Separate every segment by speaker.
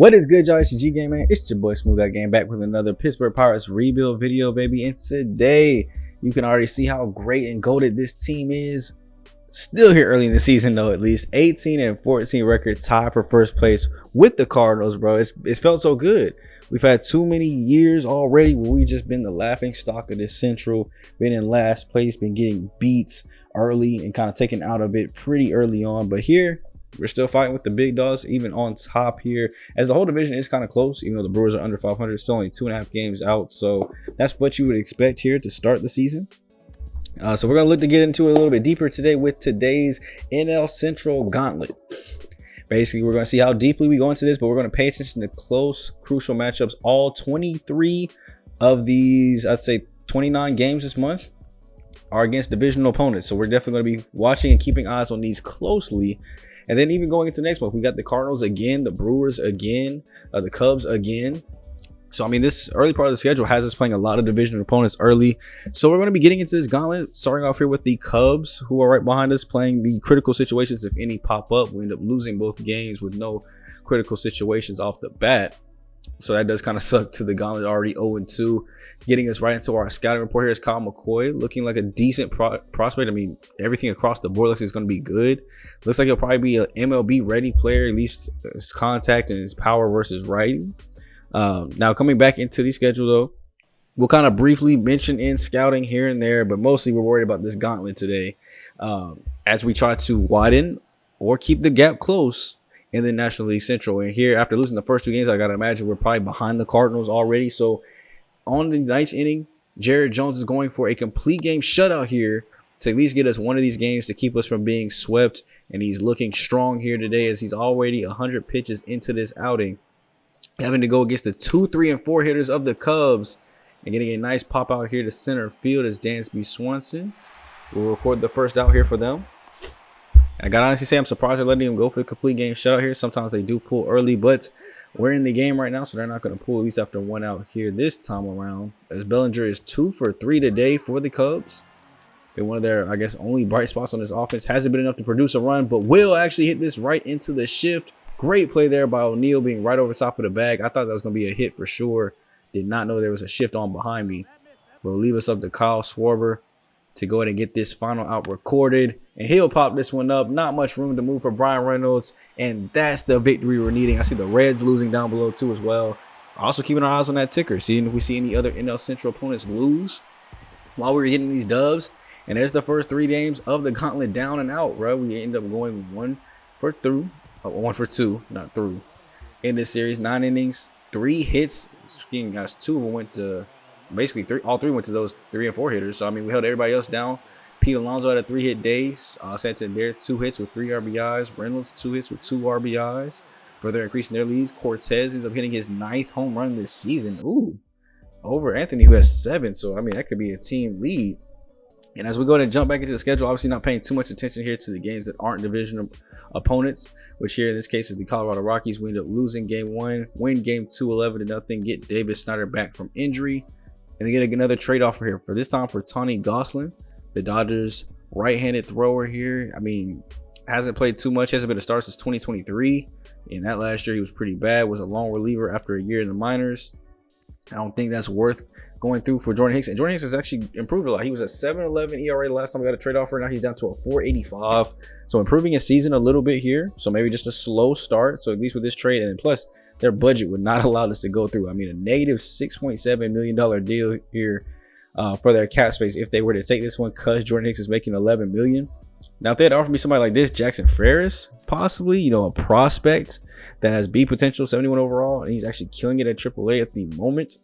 Speaker 1: What is good, y'all? It's your G Game, man. It's your boy Smooth Guy Game back with another Pittsburgh Pirates rebuild video, baby. And today, you can already see how great and goated this team is. Still here early in the season, though, at least 18-14 record, tied for first place with the Cardinals, bro. It's felt so good. We've had too many years already where we've just been the laughing stock of this Central, been in last place, been getting beats early and kind of taken out of it pretty early on. But here, we're still fighting with the big dogs, even on top here, as the whole division is kind of close, even though the Brewers are under 500, still only 2.5 games out. So that's what you would expect here to start the season. So we're going to look to get into it a little bit deeper today with today's NL Central Gauntlet. Basically, we're going to see how deeply we go into this, but we're going to pay attention to close, crucial matchups. All 23 of these, I'd say 29 games this month are against divisional opponents. So we're definitely going to be watching and keeping eyes on these closely. And then even going into next month, we got the Cardinals again, the Brewers again, the Cubs again. So, I mean, this early part of the schedule has us playing a lot of division opponents early. So we're going to be getting into this gauntlet, starting off here with the Cubs, who are right behind us, playing the critical situations. If any pop up, we end up losing both games with no critical situations off the bat. So that does kind of suck to the gauntlet, already 0-2. Getting us right into our scouting report here is Kyle McCoy, looking like a decent prospect. I mean, everything across the board looks like it's going to be good. Looks like he'll probably be an MLB ready player, at least his contact and his power versus righty. Now coming back into the schedule, though, we'll kind of briefly mention in scouting here and there, but mostly we're worried about this gauntlet today as we try to widen or keep the gap close in the National League Central. And here, after losing the first two games, I got to imagine we're probably behind the Cardinals already. So on the ninth inning, Jared Jones is going for a complete game shutout here to at least get us one of these games to keep us from being swept. And he's looking strong here today as he's already 100 pitches into this outing, having to go against the 2, 3, and 4 hitters of the Cubs and getting a nice pop out here to center field as Dansby Swanson will record the first out here for them. And I gotta honestly say, I'm surprised they're letting him go for the complete game shutout here. Sometimes they do pull early, but we're in the game right now, so they're not going to pull at least after one out here this time around. As Bellinger is 2 for 3 today for the Cubs. Been one of their, I guess, only bright spots on this offense. Hasn't been enough to produce a run, but will actually hit this right into the shift. Great play there by O'Neill, being right over top of the bag. I thought that was going to be a hit for sure. Did not know there was a shift on behind me. We'll leave us up to Kyle Schwarber to go ahead and get this final out recorded. And he'll pop this one up. Not much room to move for Brian Reynolds. And that's the victory we're needing. I see the Reds losing down below too as well. Also keeping our eyes on that ticker, seeing if we see any other NL Central opponents lose while we were getting these dubs. And there's the first 3 games of the gauntlet down and out, bro. We end up going 1 for 2, not through, in this series. 9 innings, 3 hits. Speaking, guys, 2 of them went to basically all 3 went to those 3 and 4 hitters. So I mean, we held everybody else down. Pete Alonso had a 3-hit day. Santander 2 hits with 3 RBIs. Reynolds 2 hits with 2 RBIs, further increasing their leads. Cortez ends up hitting his 9th home run this season. Ooh, over Anthony, who has 7. So I mean, that could be a team lead. And as we go ahead and jump back into the schedule, obviously not paying too much attention here to the games that aren't division opponents, which here in this case is the Colorado Rockies. We end up losing game 1, win game 2, 11-0, get Davis Snyder back from injury, and they get another trade offer here, for this time for Tony Gonsolin, the Dodgers right-handed thrower here. I mean, hasn't played too much, hasn't been a start since 2023. And that last year he was pretty bad, was a long reliever after a year in the minors. I don't think that's worth going through for Jordan Hicks. And Jordan Hicks has actually improved a lot. He was at 7.11 ERA the last time we got a trade offer. Now he's down to a 4.85. So improving his season a little bit here. So maybe just a slow start. So at least with this trade, and plus their budget would not allow this to go through. I mean, a negative $6.7 million deal here for their cap space if they were to take this one, because Jordan Hicks is making $11 million. Now, if they had offered me somebody like this, Jackson Ferris, possibly, you know, a prospect that has B potential, 71 overall, and he's actually killing it at AAA at the moment.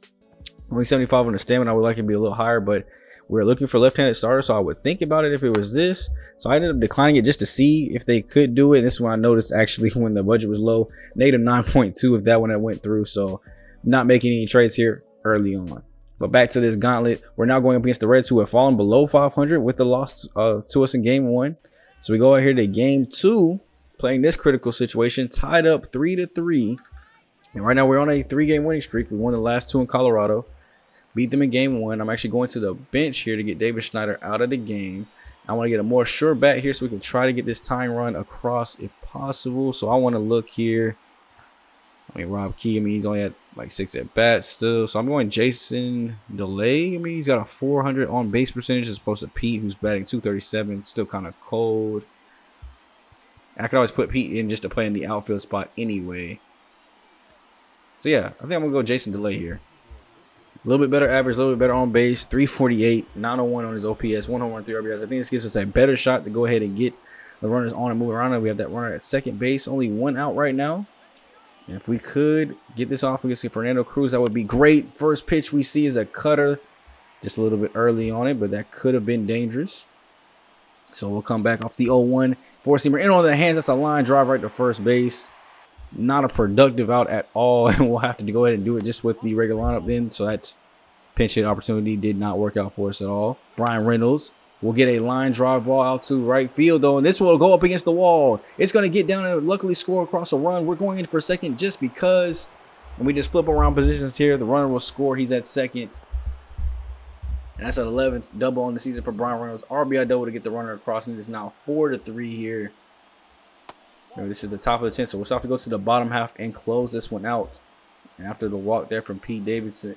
Speaker 1: Only 75 on the stamina. I would like it to be a little higher, but we're looking for left-handed starters, so I would think about it if it was this. So I ended up declining it just to see if they could do it. And this is when I noticed actually when the budget was low, negative 9.2 if that one had went through. So not making any trades here early on. But back to this gauntlet, we're now going up against the Reds, who have fallen below 500 with the loss to us in game 1. So we go out here to game 2, playing this critical situation, tied up 3-3. And right now we're on a 3-game winning streak. We won the last 2 in Colorado, beat them in game 1. I'm actually going to the bench here to get David Schneider out of the game. I want to get a more sure bet here so we can try to get this tying run across if possible. So I want to look here. I mean, Rob Key, I mean, he's only at like 6 at bats still. So I'm going Jason DeLay. I mean, he's got a 400 on base percentage as opposed to Pete, who's batting 237. Still kind of cold. I could always put Pete in just to play in the outfield spot anyway. So yeah, I think I'm going to go Jason DeLay here. A little bit better average, a little bit better on base. 348, 901 on his OPS, 1 home run, 3 RBIs. I think this gives us a better shot to go ahead and get the runners on and move around. And we have that runner at second base. Only 1 out right now. And if we could get this off against Fernando Cruz, that would be great. First pitch we see is a cutter. Just a little bit early on it, but that could have been dangerous. So we'll come back off the 0-1. Four-seamer in on the hands. That's a line drive right to first base. Not a productive out at all. And we'll have to go ahead and do it just with the regular lineup then. So that pinch hit opportunity did not work out for us at all. Brian Reynolds will get a line drive ball out to right field, though. And this will go up against the wall. It's going to get down and luckily score across a run. We're going in for second just because. And we just flip around positions here. The runner will score. He's at second. And that's an 11th double on the season for Brian Reynolds. RBI double to get the runner across. And it is now 4-3 here. Remember, this is the top of the 10th, so we'll have to go to the bottom half and close this one out. And after the walk there from Pete Davidson,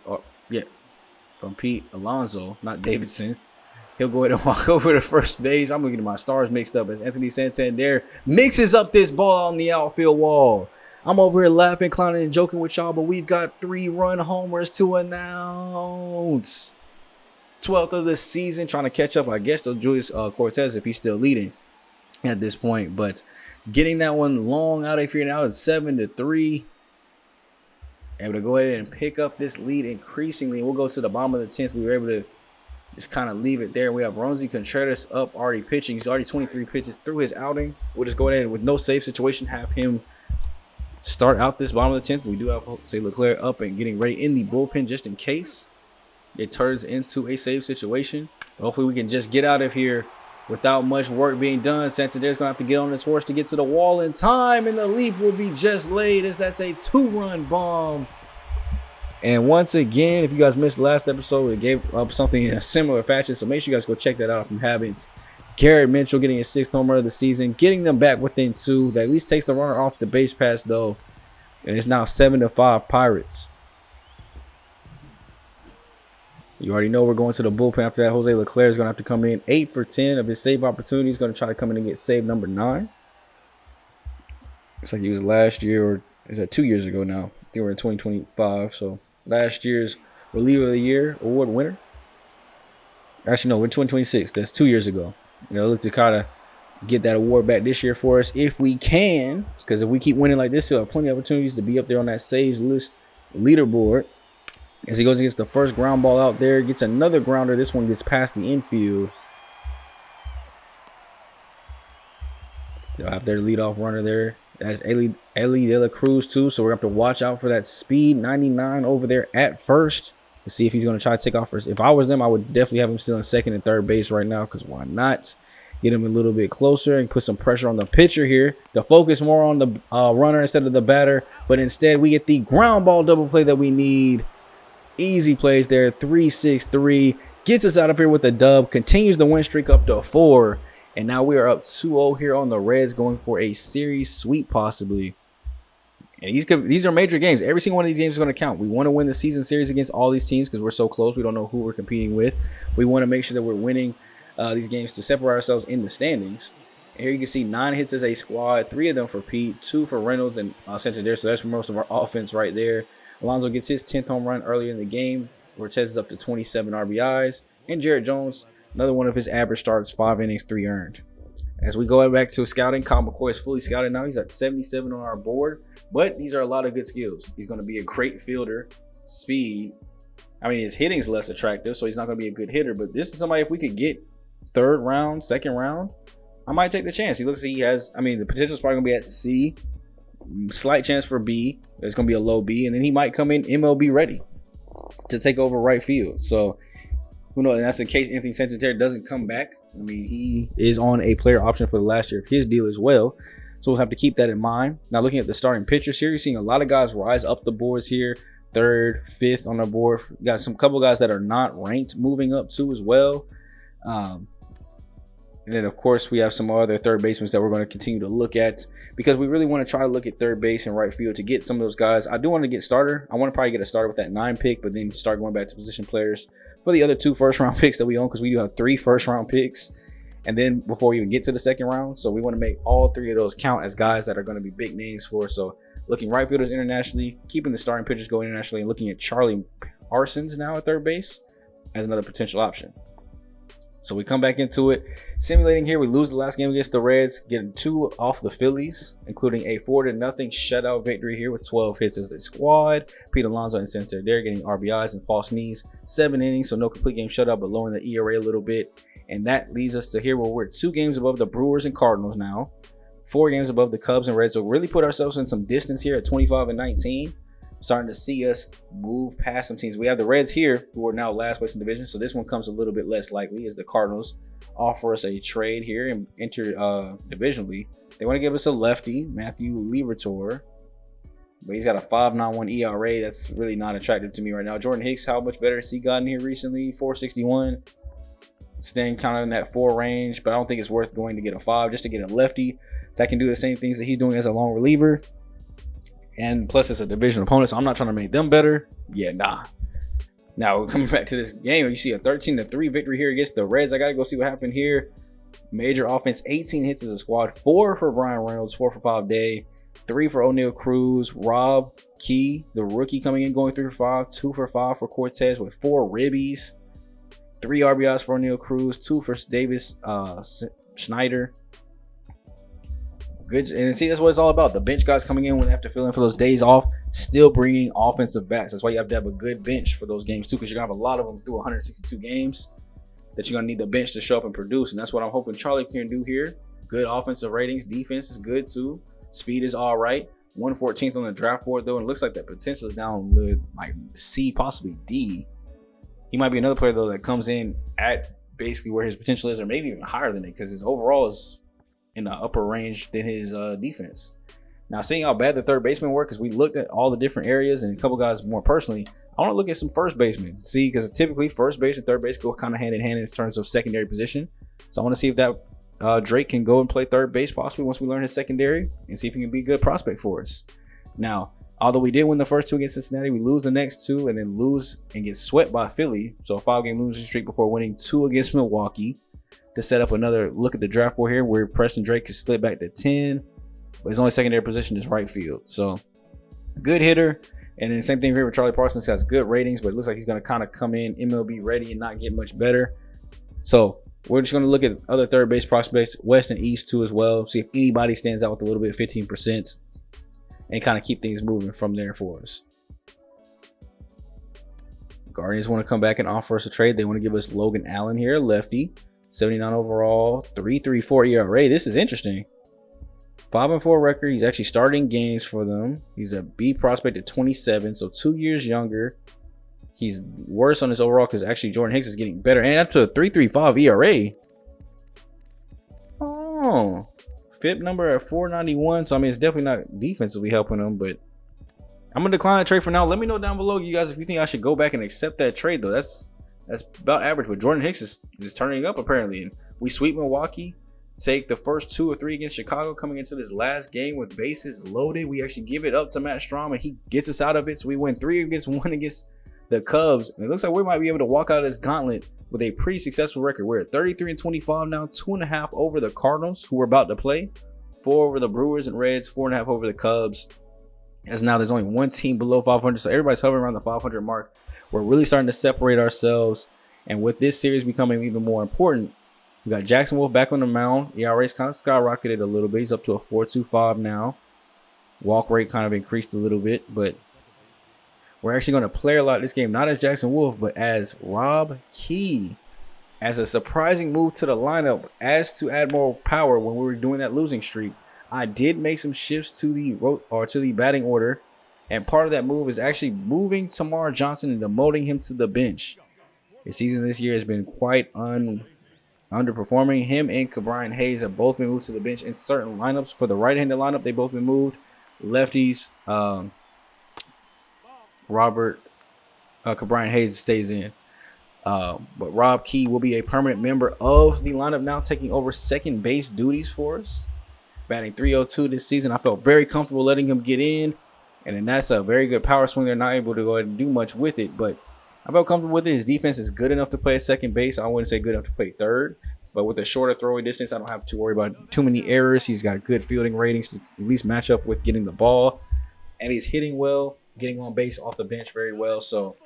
Speaker 1: from Pete Alonso, not Davidson, he'll go ahead and walk over to first base. I'm going to get my stars mixed up as Anthony Santander mixes up this ball on the outfield wall. I'm over here laughing, clowning, and joking with y'all, but we've got 3-run homers to announce. 12th of the season, trying to catch up, I guess, to Julius Cortez if he's still leading at this point. But getting that one long out of here now is 7-3. Able to go ahead and pick up this lead increasingly. We'll go to the bottom of the 10th. We were able to just kind of leave it there. We have Ronzi Contreras up already pitching. He's already 23 pitches through his outing. We'll just go ahead and with no save situation have him start out this bottom of the 10th. We do have Jose Leclerc up and getting ready in the bullpen just in case it turns into a save situation. Hopefully we can just get out of here without much work being done. Santander's going to have to get on his horse to get to the wall in time, and the leap will be just laid as that's a 2-run bomb. And once again, if you guys missed the last episode, it gave up something in a similar fashion, so make sure you guys go check that out if you haven't. Garrett Mitchell getting his 6th home run of the season, getting them back within 2. That at least takes the runner off the base pass, though. And it's now 7-5 Pirates. You already know we're going to the bullpen after that. Jose Leclerc is going to have to come in 8 for 10 of his save opportunities. Going to try to come in and get save number 9. Looks like he was last year, or is that 2 years ago now? I think we're in 2025. So last year's reliever of the year award winner. Actually, no, we're 2026. That's 2 years ago. You know, look to kind of get that award back this year for us if we can. Because if we keep winning like this, we'll have plenty of opportunities to be up there on that saves list leaderboard. As he goes against the first ground ball out there, gets another grounder. This one gets past the infield. They'll have their leadoff runner there. That's Eli De La Cruz too. So we're going to have to watch out for that speed 99 over there at first to see if he's going to try to take off first. If I was them, I would definitely have him still in second and third base right now, because why not? Get him a little bit closer and put some pressure on the pitcher here to focus more on the runner instead of the batter. But instead, we get the ground ball double play that we need. Easy plays there. 3-6-3 gets us out of here with a dub, continues the win streak up to 4, and now we are up 2-0 here on the Reds, going for a series sweep possibly. And these are major games. Every single one of these games is going to count. We want to win the season series against all these teams because we're so close. We don't know who we're competing with. We want to make sure that we're winning these games to separate ourselves in the standings. And here you can see 9 hits as a squad, 3 of them for Pete, 2 for Reynolds and Santander. So that's for most of our offense right there. Alonso gets his 10th home run earlier in the game. Cortez is up to 27 RBIs. And Jarrett Jones, another one of his average starts, 5 innings, 3 earned. As we go back to scouting, Kyle McCoy is fully scouted now. He's at 77 on our board. But these are a lot of good skills. He's going to be a great fielder. Speed. I mean, his hitting's less attractive, so he's not going to be a good hitter. But this is somebody, if we could get 3rd round, 2nd round, I might take the chance. He looks like he has, I mean, the potential is probably going to be at C. Slight chance for B. There's going to be a low B. And then he might come in MLB ready to take over right field. So, who knows? And that's the case. Anthony Santander doesn't come back. I mean, he is on a player option for the last year of his deal as well. So we'll have to keep that in mind. Now, looking at the starting pitchers here, you're seeing a lot of guys rise up the boards here. 3rd, 5th on the board. Got some couple guys that are not ranked moving up too as well. And then, of course, we have some other third basemen that we're going to continue to look at because we really want to try to look at third base and right field to get some of those guys. I do want to get starter. I want to probably get a starter with that 9 pick, but then start going back to position players for the other 2 first-round picks that we own, because we do have 3 first-round picks. And then before we even get to the second round, so we want to make all 3 of those count as guys that are going to be big names for us. So looking right fielders internationally, keeping the starting pitchers going internationally, and looking at Charlie Parsons now at third base as another potential option. So we come back into it, simulating here. We lose the last game against the Reds, getting 2 off the Phillies, including a 4-0 shutout victory here with 12 hits as a squad. Pete Alonso and center there getting RBIs and false knees. 7 innings, so no complete game shutout, but lowering the ERA a little bit. And that leads us to here where we're 2 games above the Brewers and Cardinals now, 4 games above the Cubs and Reds. So really put ourselves in some distance here at 25-19. Starting to see us move past some teams. We have the Reds here, who are now last place in division, so this one comes a little bit less likely as the Cardinals offer us a trade here and enter divisionally. They want to give us a lefty, Matthew Liberatore, but he's got a 5.91 ERA. That's really not attractive to me right now. Jordan Hicks, how much better has he gotten here recently? 4.61, staying kind of in that 4 range, but I don't think it's worth going to get a 5 just to get a lefty that can do the same things that he's doing as a long reliever. And plus, it's a division opponent, so I'm not trying to make them better. Yeah, nah. Now, coming back to this game, you see a 13-3 victory here against the Reds. I got to go see what happened here. Major offense, 18 hits as a squad, 4 for Brian Reynolds, 4 for 5 Day, 3 for O'Neal Cruz, Rob Key, the rookie, coming in going 3 for 5, 2 for 5 for Cortez with 4 ribbies, 3 RBIs for O'Neal Cruz, 2 for Davis Schneider. Good, and see, that's what it's all about. The bench guys coming in when they have to fill in for those days off, still bringing offensive bats. That's why you have to have a good bench for those games too, because you're gonna have a lot of them through 162 games that you're gonna need the bench to show up and produce. And that's what I'm hoping Charlie can do here. Good offensive ratings, defense is good too, speed is all right. 114th on the draft board though, and it looks like that potential is down with like C, possibly D. He might be another player though that comes in at basically where his potential is, or maybe even higher than it, because his overall is in the upper range than his defense. Now, seeing how bad the third baseman were, because we looked at all the different areas and a couple guys more personally, I want to look at some first basemen. See, because typically first base and third base go kind of hand in hand in terms of secondary position. So I want to see if that Drake can go and play third base possibly once we learn his secondary, and see if he can be a good prospect for us. Now, although we did win the first 2 against Cincinnati, we lose the next 2 and then lose and get swept by Philly. So a 5-game losing streak before winning 2 against Milwaukee. To set up another look at the draft board here, where Preston Drake can slip back to 10, but his only secondary position is right field. So good hitter. And then same thing here with Charlie Parsons. Has good ratings, but it looks like he's going to kind of come in MLB ready and not get much better. So we're just going to look at other third base prospects, West and East too as well. See if anybody stands out with a little bit, 15%, and kind of keep things moving from there for us. Guardians want to come back and offer us a trade. They want to give us Logan Allen here, lefty. 79 overall, 3.34 ERA. This is interesting. 5-4 record. He's actually starting games for them. He's a B prospect at 27, so 2 years younger. He's worse on his overall because actually Jordan Hicks is getting better. And up to a 3.35 ERA. Oh, FIP number at 491. So I mean, it's definitely not defensively helping him, but I'm gonna decline that trade for now. Let me know down below, you guys, if you think I should go back and accept that trade though. That's about average, but Jordan Hicks is turning up apparently. And we sweep Milwaukee, take the first 2 or 3 against Chicago coming into this last game with bases loaded. We actually give it up to Matt Strom and he gets us out of it. So we win 3 against 1 against the Cubs. And it looks like we might be able to walk out of this gauntlet with a pretty successful record. We're at 33-25 now, 2.5 over the Cardinals, who we're about to play, 4 over the Brewers and Reds, 4.5 over the Cubs. As now there's only 1 team below 500, so everybody's hovering around the 500 mark. We're really starting to separate ourselves, and with this series becoming even more important, we got Jackson Wolf back on the mound. ERA's kind of skyrocketed a little bit. He's up to a 4.25 now. Walk rate kind of increased a little bit, but we're actually going to play a lot this game, not as Jackson Wolf, but as Rob Key. As a surprising move to the lineup, as to add more power when we were doing that losing streak, I did make some shifts to the batting order. And part of that move is actually moving Tamar Johnson and demoting him to the bench. His season this year has been quite underperforming. Him and Cabrian Hayes have both been moved to the bench in certain lineups. For the right-handed lineup, they've both been moved. Lefties, Cabrian Hayes stays in. But Rob Key will be a permanent member of the lineup now, taking over second base duties for us. Batting .302 this season. I felt very comfortable letting him get in. And then that's a very good power swing. They're not able to go ahead and do much with it, but I felt comfortable with it. His defense is good enough to play at second base. I wouldn't say good enough to play third, but with a shorter throwing distance, I don't have to worry about too many errors. He's got good fielding ratings to at least match up with getting the ball, and he's hitting well, getting on base off the bench very well. So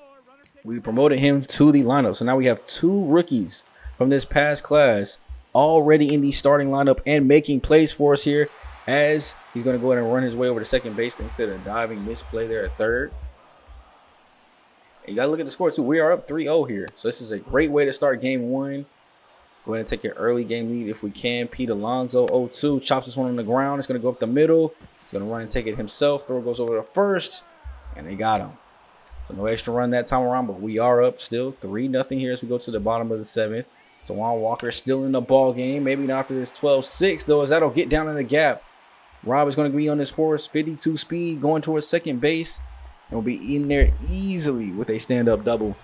Speaker 1: we promoted him to the lineup. So now we have 2 rookies from this past class already in the starting lineup and making plays for us here, as he's going to go ahead and run his way over to second base instead of diving misplay there at third. And you got to look at the score too. We are up 3-0 here. So this is a great way to start game 1. Go ahead and take an early game lead if we can. Pete Alonso, 0-2, chops this one on the ground. It's going to go up the middle. He's going to run and take it himself. Throw goes over to first, and they got him. So no extra run that time around, but we are up still 3-0 here as we go to the bottom of the 7th. Tawan Walker still in the ball game. Maybe not after this 12-6, though, as that'll get down in the gap. Rob is going to be on this horse, 52 speed, going towards second base, and will be in there easily with a stand-up double.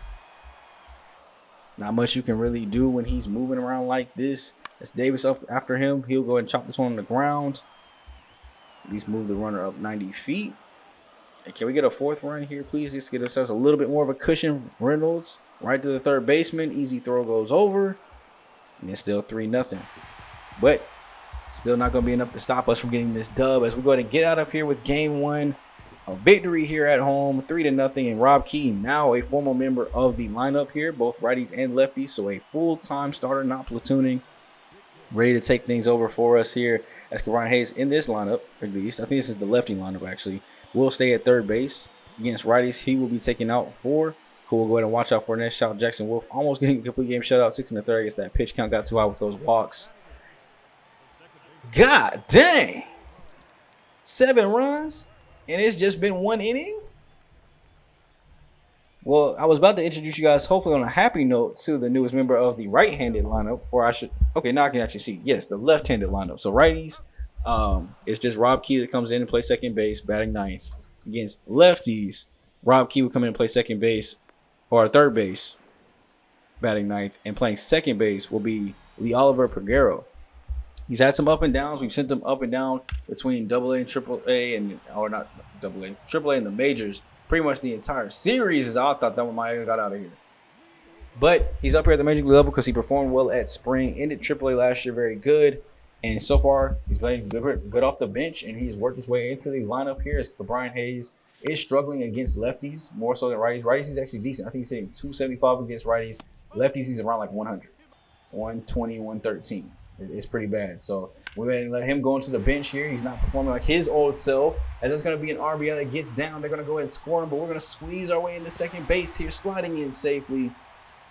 Speaker 1: Not much you can really do when he's moving around like this. As Davis up after him, he'll go ahead and chop this one on the ground. At least move the runner up 90 feet. And can we get a 4th run here, please? Just get ourselves a little bit more of a cushion. Reynolds right to the third baseman. Easy throw goes over. And it's still 3-0. But still not going to be enough to stop us from getting this dub as we go ahead and get out of here with game 1. A victory here at home, 3-0. And Rob Key, now a formal member of the lineup here, both righties and lefties. So a full-time starter, not platooning. Ready to take things over for us here as Brian Hayes in this lineup, at least. I think this is the lefty lineup, actually. Will stay at third base. Against righties, he will be taking out 4. Who will go ahead and watch out for next shot. Jackson Wolf almost getting a complete game shutout, 6 1/3. I guess that pitch count got too high with those walks. God dang. 7 runs, and it's just been 1 inning? Well, I was about to introduce you guys, hopefully on a happy note, to the newest member of the right-handed lineup. Or I should, okay, now I can actually see. Yes, the left-handed lineup. So righties, it's just Rob Key that comes in and plays second base, batting 9th. Against lefties, Rob Key will come in and play second base, or third base, batting 9th, and playing second base will be Lee Oliver Peguero. He's had some up and downs. We've sent him up and down between AA and AAA, and or not AA, AAA and the majors. Pretty much the entire series, as I thought that one might have got out of here. But he's up here at the major league level because he performed well at spring. Ended AAA last year very good, and so far he's playing good off the bench, and he's worked his way into the lineup here as Brian Hayes is struggling against lefties more so than righties. Righties, he's actually decent. I think he's hitting 275 against righties. Lefties, he's around like 100, 120, 113. It's pretty bad. So we're going to let him go into the bench here. He's not performing like his old self, as it's going to be an RBI that gets down. They're going to go ahead and score him, but we're going to squeeze our way into second base here, sliding in safely.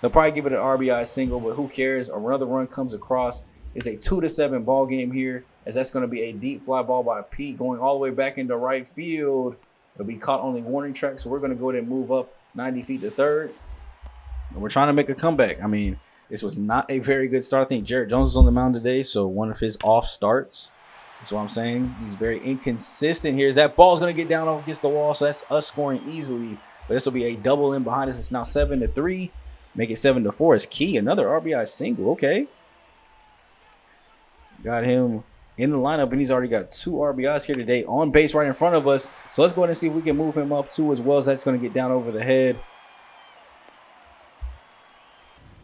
Speaker 1: They'll probably give it an RBI single, but who cares? Another run comes across. It's a 2-7 ball game here, as that's going to be a deep fly ball by Pete going all the way back into right field. It'll be caught on the warning track, so we're going to go ahead and move up 90 feet to third. And we're trying to make a comeback. I mean, this was not a very good start. I think Jared Jones was on the mound today, so one of his off starts. That's what I'm saying. He's very inconsistent here. That ball's going to get down against the wall, so that's us scoring easily. But this will be a double in behind us. It's now 7-3. Make it 7-4. It's Key. Another RBI single. Okay. Got him in the lineup, and he's already got 2 RBIs here today on base right in front of us. So let's go ahead and see if we can move him up too, as well as that's going to get down over the head.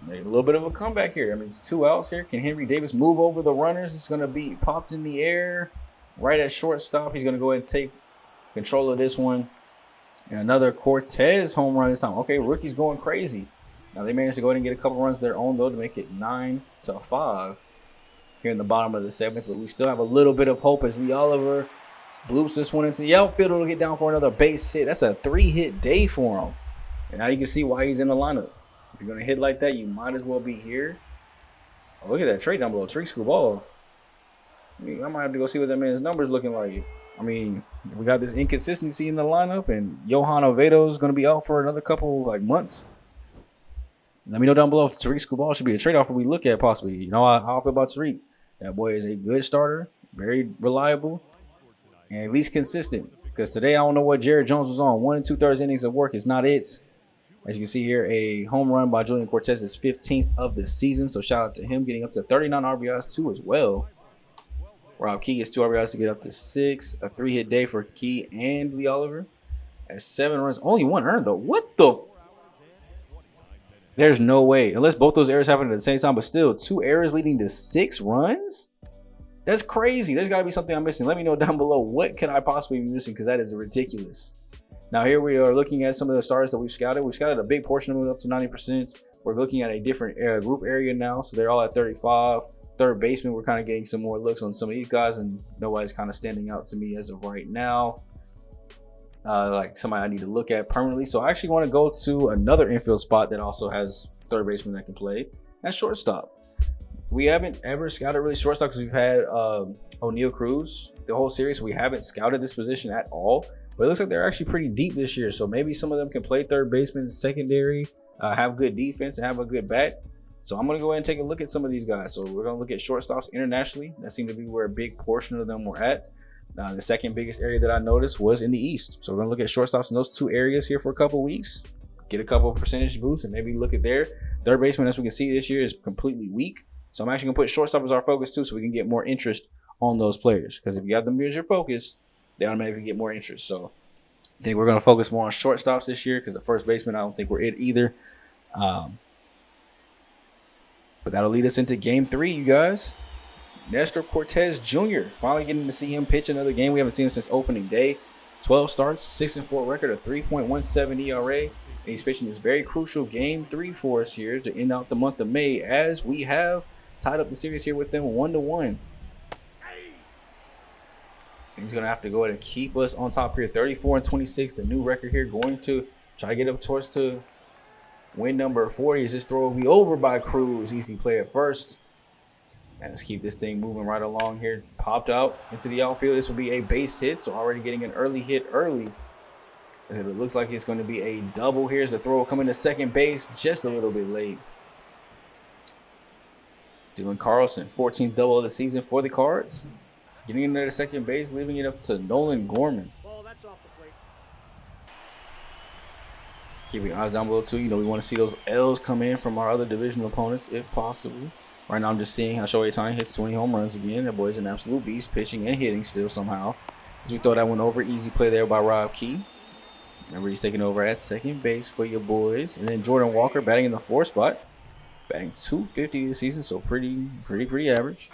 Speaker 1: Make a little bit of a comeback here. I mean, it's 2 outs here. Can Henry Davis move over the runners? It's going to be popped in the air right at shortstop. He's going to go ahead and take control of this one. And another Cortez home run this time. Okay, rookie's going crazy. Now they managed to go ahead and get a couple runs of their own, though, to make it 9-5 here in the bottom of the 7th. But we still have a little bit of hope as Lee Oliver bloops this one into the outfield. It'll get down for another base hit. That's a 3-hit day for him. And now you can see why he's in the lineup. If you're going to hit like that, you might as well be here. Oh, look at that trade down below. Tariq Skubal. I might have to go see what that man's numbers looking like. I mean, we got this inconsistency in the lineup, and Johan Oviedo is going to be out for another couple months. Let me know down below if Tariq Skubal should be a trade-off we look at possibly. You know how I feel about Tariq. That boy is a good starter, very reliable, and at least consistent. Because today I don't know what Jared Jones was on. 1 2/3 innings of work is not it. As you can see here, a home run by Julian Cortez is 15th of the season. So shout out to him, getting up to 39 RBIs too as well. Rob Key gets 2 RBIs to get up to 6. A 3-hit day for Key and Lee Oliver. At 7 runs, only 1 earned though. What the? There's no way, unless both those errors happen at the same time. But still, 2 errors leading to 6 runs. That's crazy. There's got to be something I'm missing. Let me know down below, what could I possibly be missing, because that is ridiculous. Now here we are looking at some of the stars that we've scouted. We've scouted a big portion of them up to 90%. We're looking at a different group area now, so they're all at 35. Third baseman, we're kind of getting some more looks on some of these guys, and nobody's kind of standing out to me as of right now. Like somebody I need to look at permanently. So I actually want to go to another infield spot that also has third baseman that can play. That's shortstop. We haven't ever scouted really shortstop because we've had O'Neal Cruz the whole series. We haven't scouted this position at all, but it looks like they're actually pretty deep this year. So maybe some of them can play third baseman, secondary, have good defense, and have a good bat. So I'm going to go ahead and take a look at some of these guys. So we're going to look at shortstops internationally. That seemed to be where a big portion of them were at. The second biggest area that I noticed was in the East. So we're going to look at shortstops in those 2 areas here for a couple weeks, get a couple of percentage boosts, and maybe look at their third baseman. As we can see, this year is completely weak. So I'm actually going to put shortstop as our focus too, so we can get more interest on those players. Because if you have them as your focus, they automatically get more interest. So I think we're going to focus more on shortstops this year, because the first baseman, I don't think we're it either. But that'll lead us into game 3, you guys. Nestor Cortez Jr. Finally getting to see him pitch another game. We haven't seen him since opening day. 12 starts, 6-4 record, a 3.17 ERA. And he's pitching this very crucial game 3 for us here to end out the month of May, as we have tied up the series here with them 1-1. And he's going to have to go ahead and keep us on top here. 34-26, the new record here. Going to try to get up towards to win number 40. As this throw will be over by Cruz. Easy play at first. And let's keep this thing moving right along here. Popped out into the outfield. This will be a base hit, so already getting an early hit early. As it looks like it's going to be a double. Here's the throw coming to second base just a little bit late. Dylan Carlson, 14th double of the season for the Cards. Getting in there to second base, leaving it up to Nolan Gorman.
Speaker 2: Ball, that's off the plate.
Speaker 1: Keeping eyes down below too. You know, we want to see those L's come in from our other divisional opponents if possible. Right now I'm just seeing how Shohei Ohtani hits 20 home runs again. That boy's an absolute beast, pitching and hitting still somehow. As we throw that one over, easy play there by Rob Key. Remember, he's taking over at second base for your boys. And then Jordan Walker batting in the 4th spot. Batting .250 this season, so pretty average.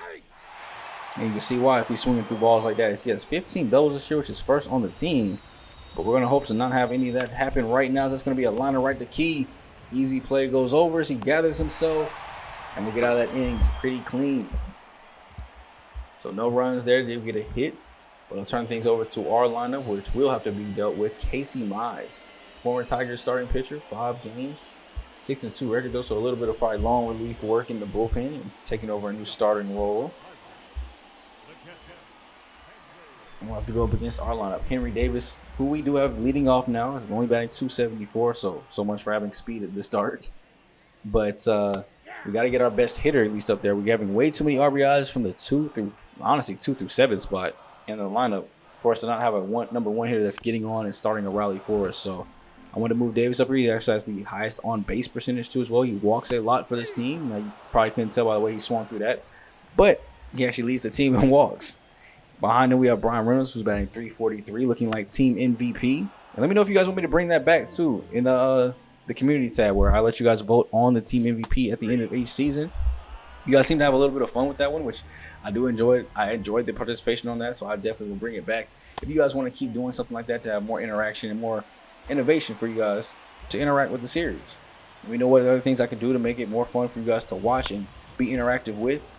Speaker 1: And you can see why if he's swinging through balls like that. He has 15 doubles this year, which is first on the team. But we're going to hope to not have any of that happen right now. That's going to be a liner right to Key. Easy play goes over as he gathers himself. And we'll get out of that inning pretty clean. So no runs there. Did get a hit. But I'll turn things over to our lineup, which will have to be dealt with. Casey Mize, former Tigers starting pitcher, 5 games, 6-2 record though, so a little bit of probably long relief work in the bullpen and taking over a new starting role. And we'll have to go up against our lineup. Henry Davis, who we do have leading off now, is only batting .274, so much for having speed at the start. But we got to get our best hitter at least up there. We're having way too many RBIs from the 2 through 7 spot in the lineup for us to not have a number 1 hitter that's getting on and starting a rally for us. So I want to move Davis up here. He actually has the highest on base percentage too as well. He walks a lot for this team. Now, you probably couldn't tell by the way he swung through that, but he actually leads the team in walks. Behind him we have Brian Reynolds, who's batting .343, looking like team MVP. And let me know if you guys want me to bring that back too in the community tab, where I let you guys vote on the team MVP at the end of each season. You guys seem to have a little bit of fun with that one, which I do enjoy. I enjoyed the participation on that, so I definitely will bring it back. If you guys want to keep doing something like that to have more interaction and more innovation for you guys to interact with the series. We know what other things I could do to make it more fun for you guys to watch and be interactive with.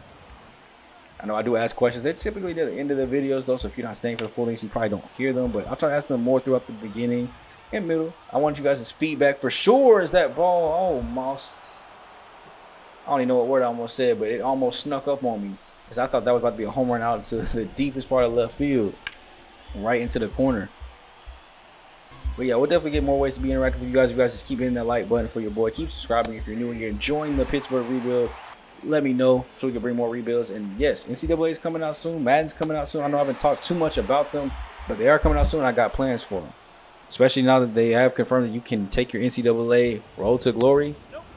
Speaker 1: I know I do ask questions. They're typically near the end of the videos though, so if you're not staying for the full length, you probably don't hear them, but I'll try to ask them more throughout the beginning and middle. I want you guys' feedback for sure. Is that ball almost, I don't even know what word I almost said, but it almost snuck up on me, because I thought that was about to be a home run out into the deepest part of left field, right into the corner. But yeah, we'll definitely get more ways to be interactive with you guys. You guys just keep hitting that like button for your boy. Keep subscribing if you're new and you're enjoying the Pittsburgh rebuild. Let me know so we can bring more rebuilds. And yes, NCAA is coming out soon. Madden's coming out soon. I know I haven't talked too much about them, but they are coming out soon. I got plans for them. especially now that they have confirmed that you can take your NCAA Road to Glory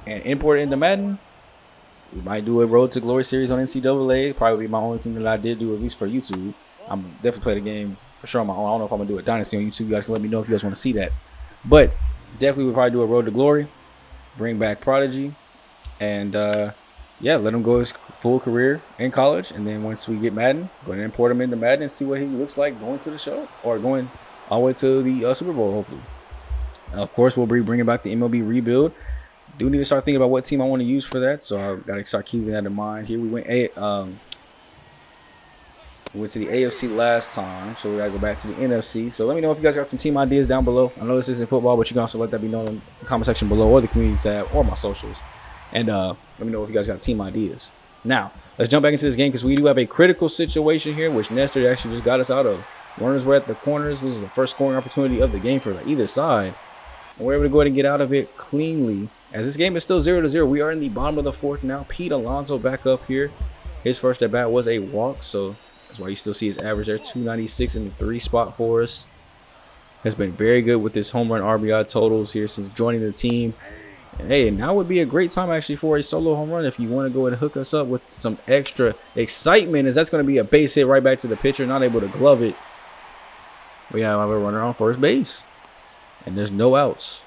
Speaker 1: and import it into Madden. We might do a Road to Glory series on NCAA. Probably be my only thing that I did do, at least for YouTube. I'm definitely play the game for sure on my own. I don't know if I'm gonna do a Dynasty on YouTube. You guys can let me know if you guys want to see that. But definitely we'll probably do a Road to Glory, bring back Prodigy, and yeah, let him go his full career in college. And then once we get Madden, go ahead and import him into Madden and see what he looks like going to the show or going all the way to the Super Bowl, hopefully. Of course, we'll be bringing back the MLB rebuild. Do need to start thinking about what team I want to use for that, so I got to start keeping that in mind. Here we went to the AFC last time, so we got to go back to the NFC. So let me know if you guys got some team ideas down below. I know this isn't football, but you can also let that be known in the comment section below or the community tab or my socials. And let me know if you guys got team ideas. Now, let's jump back into this game because we do have a critical situation here, which Nestor actually just got us out of. Runners were at the corners. This is the first scoring opportunity of the game for either side. And we're able to go ahead and get out of it cleanly. As this game is still 0-0, we are in the bottom of the fourth now. Pete Alonso back up here. His first at bat was a walk, so that's why you still see his average there, 296 in the 3 spot for us. Has been very good with his home run RBI totals here since joining the team. And hey, now would be a great time actually for a solo home run if you want to go ahead and hook us up with some extra excitement, as that's going to be a base hit right back to the pitcher, not able to glove it. We have a runner on first base, and there's no outs.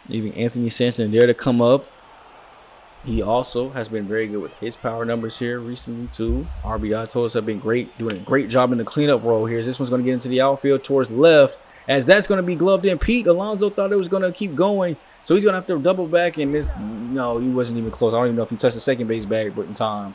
Speaker 1: Leaving Anthony Stanton there to come up. He also has been very good with his power numbers here recently too. RBI totals have been great, doing a great job in the cleanup role here. This one's going to get into the outfield towards left, as that's going to be gloved in. Pete Alonso thought it was going to keep going, so he's going to have to double back, and this, no, he wasn't even close. I don't even know if he touched the second base bag, but in time.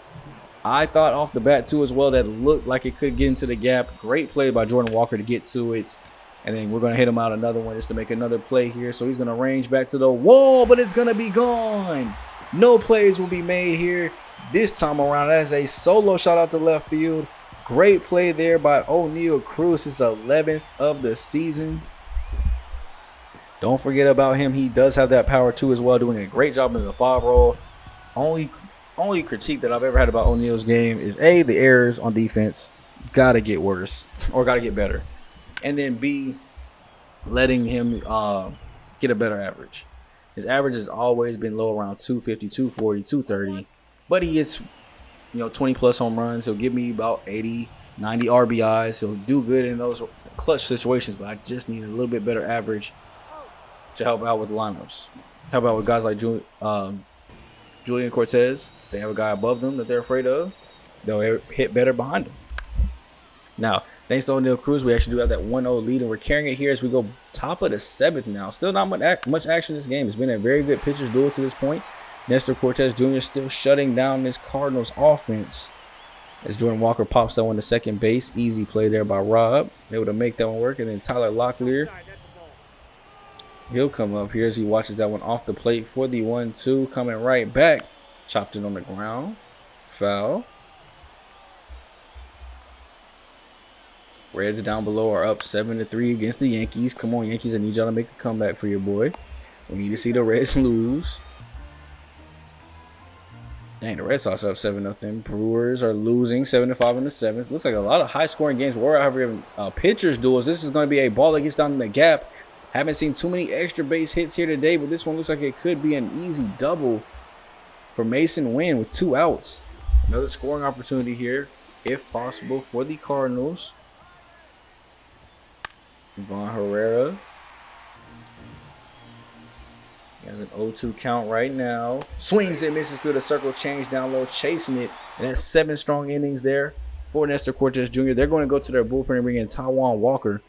Speaker 1: I thought off the bat too as well that looked like it could get into the gap. Great play by Jordan Walker to get to it. And then we're going to hit him out another one just to make another play here. So he's going to range back to the wall, but it's going to be gone. No plays will be made here this time around. That is a solo shot out to left field. Great play there by Oneil Cruz. His 11th of the season. Don't forget about him. He does have that power too as well, doing a great job in the 5 role. Only critique that I've ever had about O'Neal's game is A, the errors on defense gotta get worse or gotta get better, and then B, letting him get a better average. His average has always been low, around 250, 240, 230, but he gets 20 plus home runs. He'll give me about 80, 90 RBIs. He'll do good in those clutch situations, but I just need a little bit better average to help out with lineups. Help out with guys like Julian Cortez. If they have a guy above them that they're afraid of, they'll hit better behind them. Now, thanks to Oneil Cruz, we actually do have that 1-0 lead, and we're carrying it here as we go top of the 7th now. Still not much action in this game. It's been a very good pitcher's duel to this point. Nestor Cortez Jr. still shutting down this Cardinals offense as Jordan Walker pops that one to second base. Easy play there by Rob. Able to make that one work, and then Tyler Locklear, he'll come up here as he watches that one off the plate for the 1-2. Coming right back. Chopped it on the ground. Foul. Reds down below are up 7-3 against the Yankees. Come on, Yankees. I need y'all to make a comeback for your boy. We need to see the Reds lose. Dang, the Red Sox are up 7-0. Brewers are losing 7-5 in the 7th. Looks like a lot of high-scoring games. We're out here having pitchers duels. This is going to be a ball that gets down in the gap. Haven't seen too many extra base hits here today, but this one looks like it could be an easy double for Mason Wynn with 2 outs. Another scoring opportunity here, if possible, for the Cardinals. Ivan Herrera. Got an 0-2 count right now. Swings and misses through the circle, change down low, chasing it. And that's 7 strong innings there for Nestor Cortez Jr. They're going to go to their bullpen and bring in Taijuan Walker.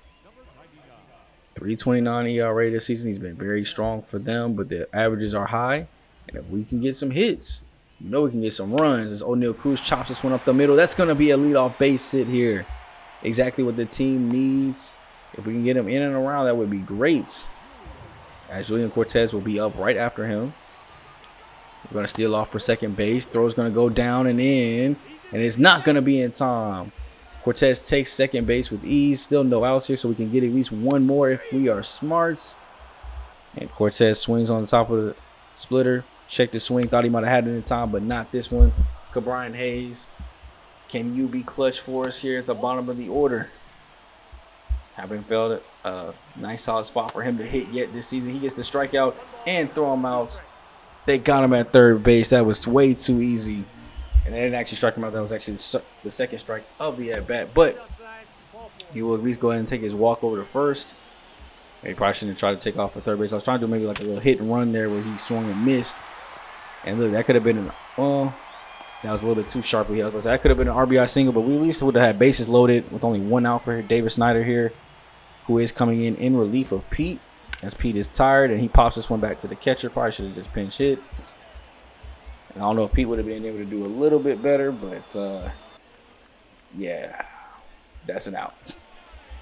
Speaker 1: 3.29 ERA this season. He's been very strong for them, but the averages are high. And if we can get some hits, we can get some runs. As Oneil Cruz chops this one up the middle, that's going to be a leadoff base hit here. Exactly what the team needs. If we can get him in and around, that would be great. As Julian Cortez will be up right after him. We're going to steal off for second base. Throw's going to go down and in, and it's not going to be in time. Cortez takes second base with ease. Still no outs here, so we can get at least one more if we are smarts. And Cortez swings on the top of the splitter. Checked the swing. Thought he might have had it in time, but not this one. Cabrian Hayes Can you be clutch for us here at the bottom of the order? Haven't felt a nice solid spot for him to hit yet this season. He gets the strikeout and throw him out. They got him at third base. That was way too easy. And they didn't actually strike him out. That was actually the second strike of the at-bat. But he will at least go ahead and take his walk over to first. He probably shouldn't have tried to take off for third base. I was trying to do maybe like a little hit and run there where he swung and missed. And look, that could have been that was a little bit too sharp. That could have been an RBI single, but we at least would have had bases loaded with only one out for David Snyder here, who is coming in relief of Pete, as Pete is tired, and he pops this one back to the catcher. Probably should have just pinch hit. And I don't know if Pete would have been able to do a little bit better, but yeah, that's an out.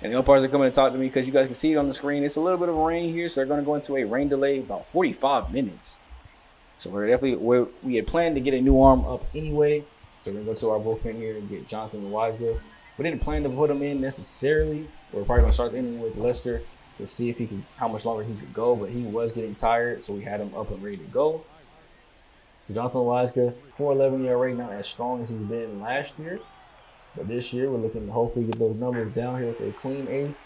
Speaker 1: And the umpires are coming to talk to me because you guys can see it on the screen. It's a little bit of rain here, so they're going to go into a rain delay about 45 minutes. So we had planned to get a new arm up anyway. So we're going to go to our bullpen here and get Jonathan Weisgo. We didn't plan to put him in necessarily. We're probably going to start the inning with Lester to see if how much longer he could go. But he was getting tired, so we had him up and ready to go. So Jonathan Weisgo, 4.11 ERA, not as strong as he's been last year. But this year, we're looking to hopefully get those numbers down here with a clean eighth.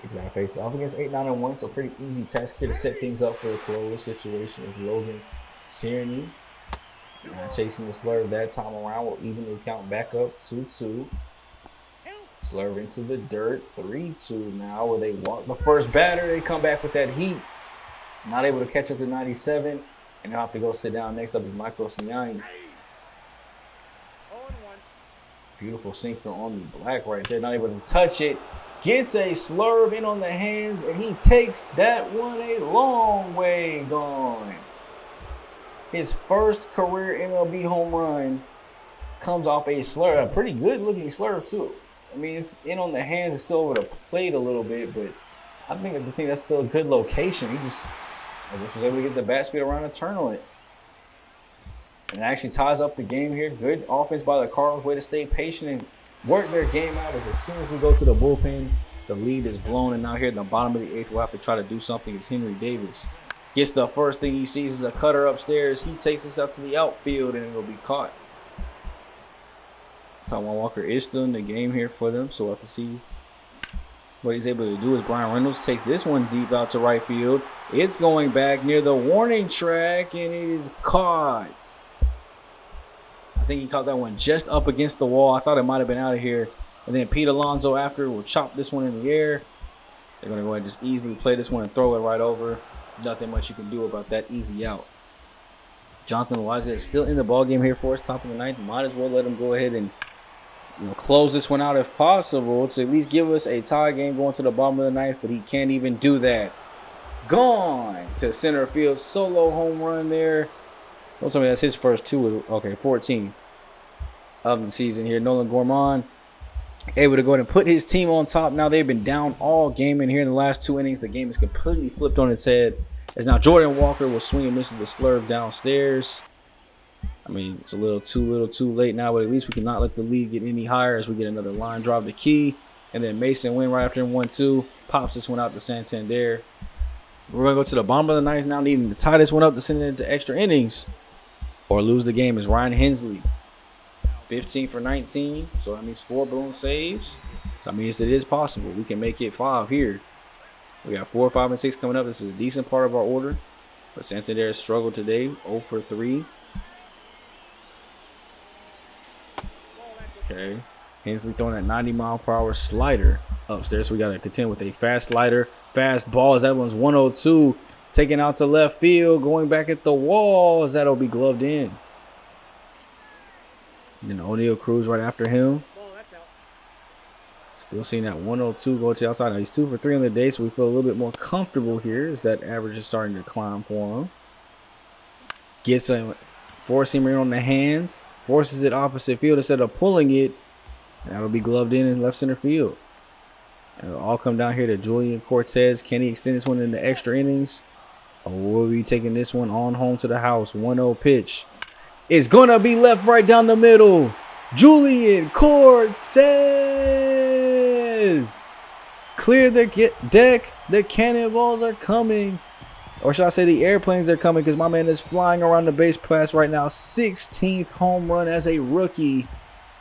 Speaker 1: He's got to face off against 8-9-1, so pretty easy task here to set things up for a close situation. Is Logan Sierney chasing the slurve that time around. Will evenly count back up 2-2. Slurve into the dirt, 3-2 now. Where they walk the first batter, they come back with that heat. Not able to catch up to 97, and they'll have to go sit down. Next up is Michael Siani. Beautiful sinker on the black right there. Not able to touch it. Gets a slurve in on the hands, and he takes that one a long way gone. His first career MLB home run comes off a slurve, a pretty good looking slurve too. I mean, it's in on the hands, it's still over the plate a little bit, but I think that's still a good location. He just, I guess, was able to get the bat speed around the turn on it. And it actually ties up the game here. Good offense by the Cardinals. Way to stay patient and work their game out. As soon as we go to the bullpen, the lead is blown, and now here at the bottom of the eighth, we'll have to try to do something. As Henry Davis gets the first thing he sees is a cutter upstairs. He takes this out to the outfield, and it'll be caught. Taijuan Walker is still in the game here for them, so we'll have to see what he's able to do. As Brian Reynolds takes this one deep out to right field. It's going back near the warning track, and it is caught. I think he caught that one just up against the wall. I thought it might have been out of here. And then Pete Alonso after will chop this one in the air. They're going to go ahead and just easily play this one and throw it right over. Nothing much you can do about that easy out. Jonathan Weisgo is still in the ballgame here for us, top of the ninth. Might as well let him go ahead and close this one out if possible to at least give us a tie game going to the bottom of the ninth, but he can't even do that. Gone to center field. Solo home run there. Don't tell me that's his first two. Okay, 14 of the season here. Nolan Gorman able to go ahead and put his team on top. Now they've been down all game, and here in the last 2 innings, the game is completely flipped on its head. As now Jordan Walker will swing and miss the slurve downstairs. I mean, it's a little too late now, but at least we cannot let the lead get any higher as we get another line drive to Key. And then Mason Wynn right after him 1-2. Pops this one out to Santander. We're going to go to the bottom of the ninth now, needing to tie this one up to send it into extra innings or lose the game. Is Ryan Hensley. 15 for 19, so that means 4 balloon saves. So that means it is possible. We can make it 5 here. We got 4, 5, and 6 coming up. This is a decent part of our order. But Santander has struggled today, 0 for 3. Okay. Hensley throwing that 90-mile-per-hour slider upstairs. So we got to contend with a fast slider. Fast ball as that one's 102. Taken out to left field. Going back at the wall as that'll be gloved in. And then O'Neal Cruz right after him. Still seeing that 102 go to the outside. Now he's 2 for 3 on the day, so we feel a little bit more comfortable here as that average is starting to climb for him. Gets a four-seamer in on the hands. Forces it opposite field instead of pulling it. And that'll be gloved in left center field. And it'll all come down here to Julian Cortez. Can he extend this one into extra innings? Or will we be taking this one on home to the house? 1-0 pitch. It's going to be left right down the middle. Julian Cortez. Clear the deck. The cannonballs are coming. or should I say the airplanes are coming, because my man is flying around the base pass right now. 16th home run as a rookie.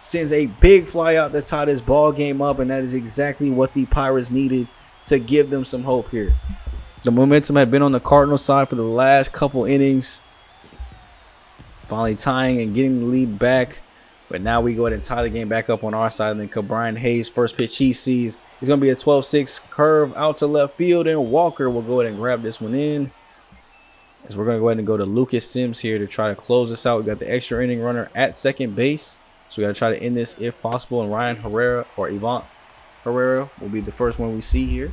Speaker 1: Sends a big fly out to tie this ball game up, and that is exactly what the Pirates needed to give them some hope here. The momentum had been on the Cardinals side for the last couple innings. Finally tying and getting the lead back. But now we go ahead and tie the game back up on our side. And then Cabrian Hayes, first pitch he sees, he's going to be a 12-6 curve out to left field. And Walker will go ahead and grab this one in. As we're going to go ahead and go to Lucas Sims here to try to close this out. We got the extra inning runner at second base. So we got to try to end this if possible. And Ryan Herrera or Ivan Herrera will be the first one we see here,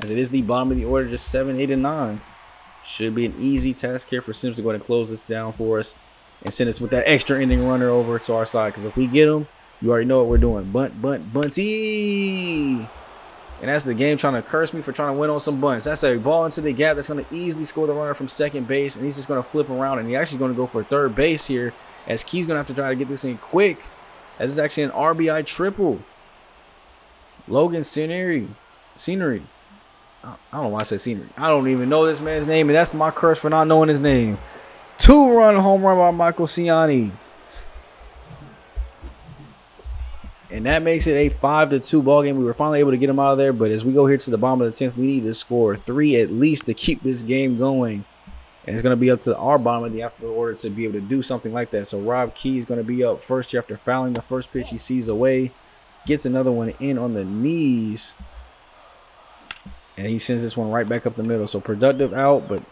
Speaker 1: as it is the bottom of the order, just 7, 8, and 9. Should be an easy task here for Sims to go ahead and close this down for us and send us with that extra inning runner over to our side. Because if we get him, you already know what we're doing. Bunty. And that's the game trying to curse me for trying to win on some bunts. That's a ball into the gap that's going to easily score the runner from second base. And he's just going to flip around. And he's actually going to go for third base here, as Key's going to have to try to get this in quick, as it's actually an RBI triple. Logan Scenery. I don't know why I said scenery. I don't even know this man's name, and that's my curse for not knowing his name. 2-run home run by Michael Ciani. And that makes it a 5-2 ball game. We were finally able to get him out of there, but as we go here to the bottom of the 10th, we need to score 3 at least to keep this game going. And it's going to be up to our bottom of the after order to be able to do something like that. So Rob Key is going to be up first here after fouling the first pitch he sees away. Gets another one in on the knees. And he sends this one right back up the middle. So productive out, but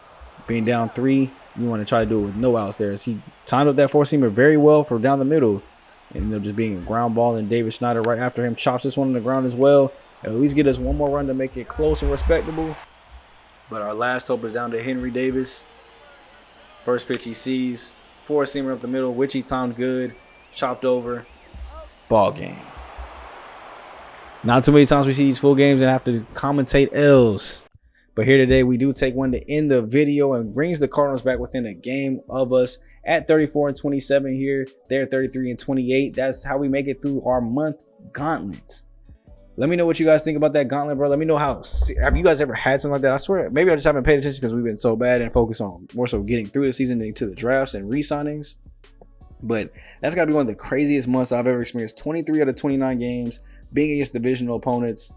Speaker 1: being down 3, you want to try to do it with no outs there. As he timed up that four-seamer very well for down the middle. And ended up just being a ground ball. And David Schneider right after him chops this one on the ground as well. At least get us one more run to make it close and respectable. But our last hope is down to Henry Davis. First pitch he sees. Four-seamer up the middle, which he timed good. Chopped over. Ball game. Not too many times we see these full games and have to commentate L's. But here today, we do take one to end the video and brings the Cardinals back within a game of us at 34-27 here. They're 33-28. That's how we make it through our month gauntlet. Let me know what you guys think about that gauntlet, bro. Let me know have you guys ever had something like that? I swear, maybe I just haven't paid attention because we've been so bad and focused on more so getting through the season than to the drafts and re-signings. But that's got to be one of the craziest months I've ever experienced. 23 out of 29 games, being against divisional opponents.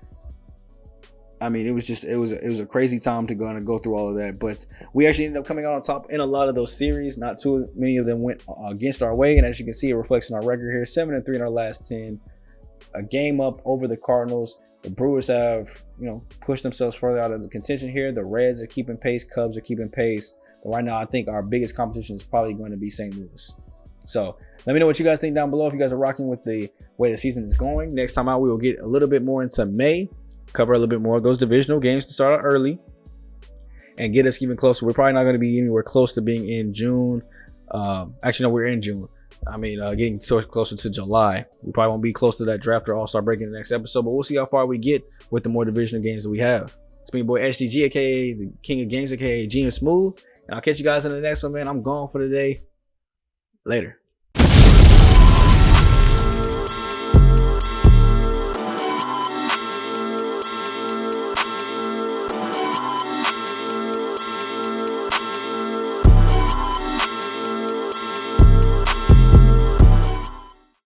Speaker 1: I mean, it was a crazy time to go through all of that. But we actually ended up coming out on top in a lot of those series. Not too many of them went against our way. And as you can see, it reflects in our record here. 7-3 in our last 10. A game up over the Cardinals. The Brewers have, pushed themselves further out of the contention here. The Reds are keeping pace. Cubs are keeping pace. But right now, I think our biggest competition is probably going to be St. Louis. So let me know what you guys think down below. If you guys are rocking with the way the season is going. Next time out, we will get a little bit more into May. Cover a little bit more of those divisional games to start out early and get us even closer. We're probably not going to be anywhere close to being in June. Actually, no, we're in June. I mean, getting closer to July. We probably won't be close to that draft or all-star break in the next episode, but we'll see how far we get with the more divisional games that we have. It's been your boy SGG, aka the King of Games, aka GM Smooth, and I'll catch you guys in the next one, man. I'm gone for the day. Later.